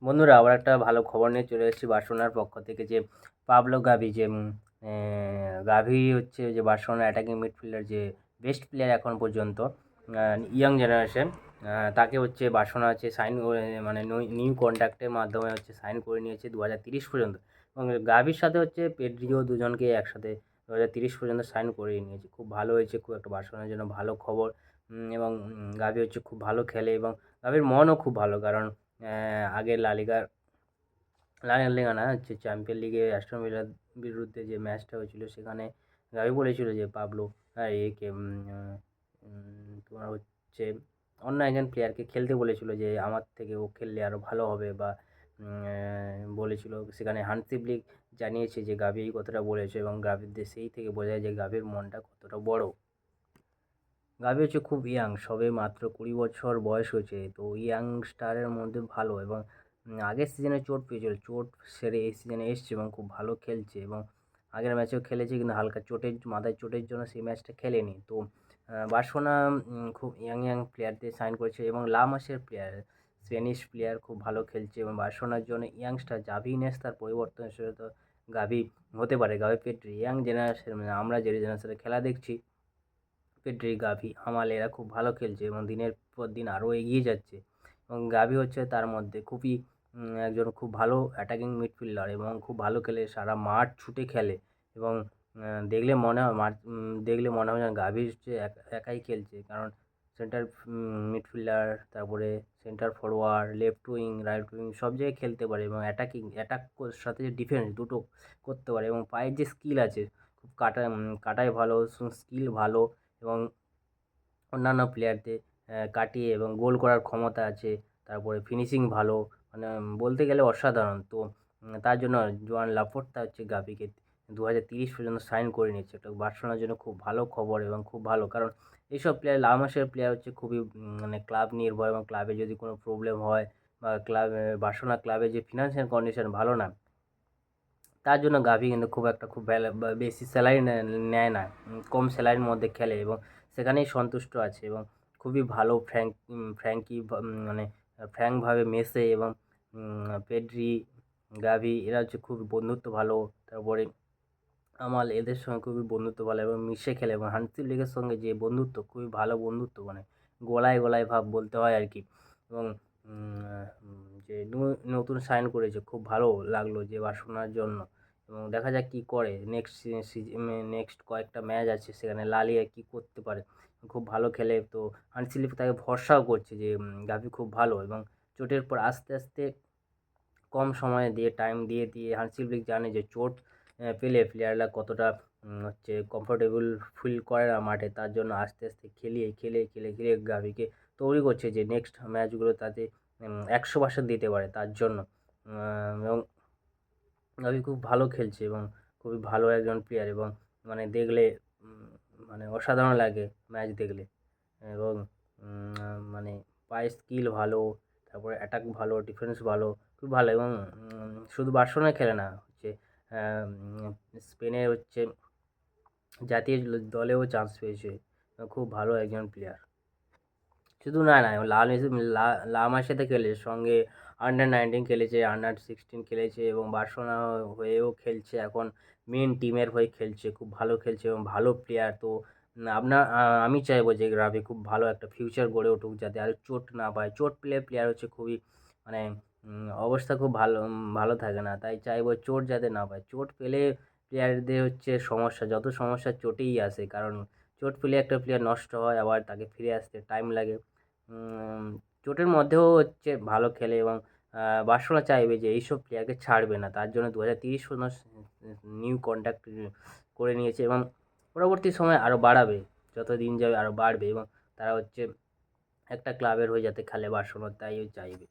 বন্ধুরা, আবার একটা ভালো খবর নিয়ে চলে এসেছি বার্সেলোনার পক্ষ থেকে, যে পাবলো গাভি, যে গাভি হচ্ছে যে বার্সেলোনার অ্যাটাকিং মিডফিল্ডার, যে বেস্ট প্লেয়ার এখন পর্যন্ত ইয়াং জেনারেশন। তাকে হচ্ছে বার্সেলোনা হচ্ছে সাইন করে, মানে নিউ কন্ট্রাক্টের মাধ্যমে হচ্ছে সাইন করে নিয়েছে 2030 পর্যন্ত। এবং গাভির সাথে হচ্ছে পেড্রিও, দুজনকে একসাথে 2030 পর্যন্ত সাইন করিয়ে নিয়েছে। খুব ভালো হয়েছে, খুব একটা বার্সেলোনার জন্য ভালো খবর। এবং গাভি হচ্ছে খুব ভালো খেলে, এবং গাভির মনও খুব ভালো, কারণ আগে লা লিগা না, হচ্ছে চ্যাম্পিয়ন লিগে অ্যাস্টন ভিলার বিরুদ্ধে যে ম্যাচটা হয়েছিল, সেখানে গাবি বলেছিল যে পাবলো একে তোমার হচ্ছে অন্য একজন প্লেয়ারকে খেলতে বলেছিল, যে আমার থেকে ও খেললে আরও ভালো হবে, বা বলেছিল। সেখানে হানসি ফ্লিক জানিয়েছে যে গাবি এই কথাটা বলেছে, এবং গাবির সেই থেকে বোঝা যায় যে গাবির মনটা কতটা বড়। গাভি হচ্ছে খুব ইয়াং, সবে মাত্র 20 বছর বয়স হয়েছে, তো ইয়াংস্টারের মধ্যে ভালো। এবং আগের সিজনে চোট পেয়েছিল, চোট সেরে এই সিজনে এসছে এবং খুব ভালো খেলছে। এবং আগের ম্যাচেও খেলেছে, কিন্তু হালকা চোটের, মাথায় চোটের জন্য সেই ম্যাচটা খেলেনি। তো বার্সেলোনা খুব ইয়াং ইয়াং প্লেয়ারদের সাইন করেছে, এবং লা মাসের প্লেয়ার, স্প্যানিশ প্লেয়ার খুব ভালো খেলছে। এবং বার্সেলোনার জন্য ইয়াংস্টার জাভি ইনিয়েস্তার পরিবর্তন হিসেবে তো গাভি হতে পারে। গাভি পেড্রি ইয়াং জেনারেশন, মানে আমরা যে জেনারেশনে খেলা দেখছি, পেড্রি, গাভি, হামাল এরা খুব ভালো খেলছে এবং দিনের পর দিন আরও এগিয়ে যাচ্ছে। এবং গাভি হচ্ছে তার মধ্যে খুবই একজন খুব ভালো অ্যাটাকিং মিডফিল্ডার, এবং খুব ভালো খেলে, সারা মাঠ ছুটে খেলে। এবং দেখলে মনে হয় দেখলে মনে হয় যেন গাভি হচ্ছে একাই খেলছে, কারণ সেন্টার মিডফিল্ডার, তারপরে centre forward, left wing, right wing সব জায়গায় খেলতে পারে, এবং অ্যাটাক সাথে যে ডিফেন্স দুটো করতে পারে। এবং পায়ের যে স্কিল আছে, খুব কাটায় ভালো, স্কিল ভালো, এবং অন্যান্য প্লেয়ারদের কাটিয়ে এবং গোল করার ক্ষমতা আছে। তারপরে ফিনিশিং ভালো, মানে বলতে গেলে অসাধারণ। তো তার জন্য জোয়ান লাপোর্তা হচ্ছে গাভিকে 2030 পর্যন্ত সাইন করে নিয়েছে। এটা বার্সেলোনার জন্য খুব ভালো খবর, এবং খুব ভালো, কারণ এইসব প্লেয়ার, লা মাসের প্লেয়ার হচ্ছে খুবই মানে ক্লাব নির্ভর, এবং ক্লাবে যদি কোনো প্রবলেম হয়, বা বার্সেলোনা ক্লাবের যে ফিনান্সিয়াল কন্ডিশন ভালো না, তার জন্য গাভি কিন্তু খুব একটা খুব বেশি স্যালারি নেয় না, কম স্যালারির মধ্যে খেলে, এবং সেখানেই সন্তুষ্ট আছে। এবং খুবই ভালো মানে ফ্র্যাঙ্কভাবে মেশে। এবং পেড্রি, গাভি এরা হচ্ছে খুব বন্ধুত্ব ভালো। তারপরে আমাল, এদের সঙ্গে খুবই বন্ধুত্ব ভালো এবং মিশে খেলে। এবং হান্সি ফ্লিকের সঙ্গে যে বন্ধুত্ব, খুবই ভালো বন্ধুত্ব, মানে গলায় গলায় ভাব বলতে হয় আর কি। এবং যে নতুন সাইন করেছে, খুব ভালো লাগলো যে বার্সেলোনার জন্য। এবং দেখা যাক কী করে নেক্সট কয়েকটা ম্যাচ আছে, সেখানে লা লিগায় কী করতে পারে। খুব ভালো খেলে, তো হান্সি ফ্লিক তাকে ভরসাও করছে যে গাভি খুব ভালো। এবং চোটের পর আস্তে আস্তে কম সময়ে দিয়ে, টাইম দিয়ে দিয়ে হান্সি ফ্লিক জানে যে চোট পেলে প্লেয়াররা কতটা হচ্ছে কমফোর্টেবল ফিল করে না মাঠে। তার জন্য আস্তে আস্তে খেলিয়ে গাভিকে তৈরি করছে, যে নেক্সট ম্যাচগুলো তাতে 100% দিতে পারে তার জন্য। এবং গাভি খুব ভালো খেলছে, এবং খুবই ভালো একজন প্লেয়ার, এবং মানে দেখলে মানে অসাধারণ লাগে ম্যাচ দেখলে। এবং মানে পায়ের স্কিল ভালো, তারপরে অ্যাটাক ভালো, ডিফেন্স ভালো, খুব ভালো। এবং শুধু বার্সেলোনায় খেলে না, হচ্ছে স্পেনের হচ্ছে জাতীয় দলেও চান্স পেয়েছে। খুব ভালো একজন প্লেয়ার। শুধু না, লা মাসিয়াতে খেলেছে, সঙ্গে আন্ডার 19 খেলেছে, আন্ডার 16 খেলেছে, এবং বার্সেলোনা হয়েও খেলছে এখন, মেন টিমের হয়ে খেলছে, খুব ভালো খেলছে এবং ভালো প্লেয়ার। তো আমি চাইবো যে গাভি খুব ভালো একটা ফিউচার গড়ে উঠুক, যাতে আর চোট না পায়। চোট পেলে প্লেয়ার হচ্ছে খুবই মানে অবস্থা খুব ভালো থাকে না। তাই চাইবো চোট যাতে না পায়। চোট পেলে প্লেয়ারদের হচ্ছে সমস্যা, যত সমস্যা চোটেই আসে, কারণ চোট পেলে একটা প্লেয়ার নষ্ট হয়, আবার তাকে ফিরে আসতে টাইম লাগে। উম চোটের মধ্যেও হচ্ছে ভালো খেলে, এবং বার্সেলোনা চাইবে যে এইসব প্লেয়ারকে ছাড়বে না। তার জন্য 2030 পর্যন্ত নিউ কন্ট্রাক্ট করে নিয়েছে, এবং পরবর্তী সময়ে আরও বাড়াবে। যত দিন যাবে আরও বাড়বে, এবং তারা হচ্ছে একটা ক্লাবের হয়ে যাতে খেলে বার্সেলোনা, তাই চাইবে।